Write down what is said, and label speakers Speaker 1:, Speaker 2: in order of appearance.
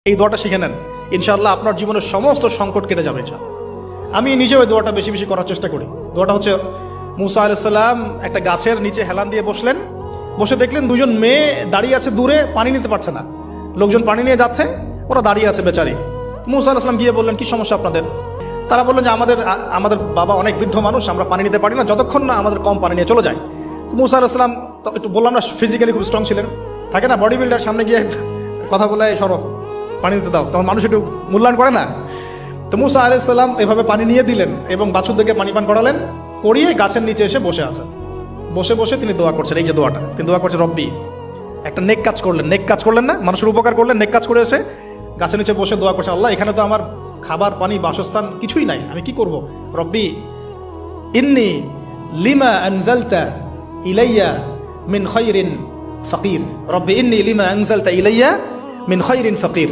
Speaker 1: এই দোয়াটা শিখে নেন, ইনশাআল্লাহ আপনার জীবনের সমস্ত সংকট কেটে যাবে। আমি নিজেও এই দোয়াটা বেশি বেশি করার চেষ্টা করি। দোয়াটা হচ্ছে, মুসা আলাইহিস সালাম একটা গাছের নিচে হেলান দিয়ে বসলেন, বসে দেখলেন দুজন মেয়ে দাঁড়িয়ে আছে দূরে, পানি নিতে পারছে না। লোকজন পানি নিয়ে যাচ্ছে, ওরা দাঁড়িয়ে আছে বেচারি। মুসা আলাইহিস সালাম গিয়ে বললেন, কি সমস্যা আপনাদের? তারা বললেন যে আমাদের বাবা অনেক বৃদ্ধ মানুষ, আমরা পানি নিতে পারি না যতক্ষণ না আমাদের কম পানি নিয়ে চলে যায়। মুসা আলাইহিস সালাম একটু বললাম না, ফিজিক্যালি খুব স্ট্রং ছিলেন, থাকে না বডি বিল্ডার, সামনে গিয়ে কথা বলে সরো পানি দিতে দাও, তখন মানুষ একটু মূল্যায়ন করে না। তো মুসা আলাইহিস সালাম এভাবে পানি নিয়ে দিলেন এবং বাছুরদেরকে পানি পান করালেন, করিয়ে গাছের নিচে এসে বসে আছেন। বসে বসে তিনি দোয়া করছেন, এই যে দোয়াটা তিনি দোয়া করছেন, রব্বি, একটা নেক কাজ করলেন, নেক কাজ করলেন না, মানুষের উপকার করলেন, নেক কাজ করে এসে গাছের নিচে বসে দোয়া করছেন, আল্লাহ এখানে তো আমার খাবার পানি বাসস্থান কিছুই নাই, আমি কি করব? রব্বি ইন্নি লিমা আনজালতা ইলাইয়া মিন খায়রিন ফাকির, রব্বি ইন্নি লিমা আনজালতা ইলাইয়া মিন খায়রিন ফাকির।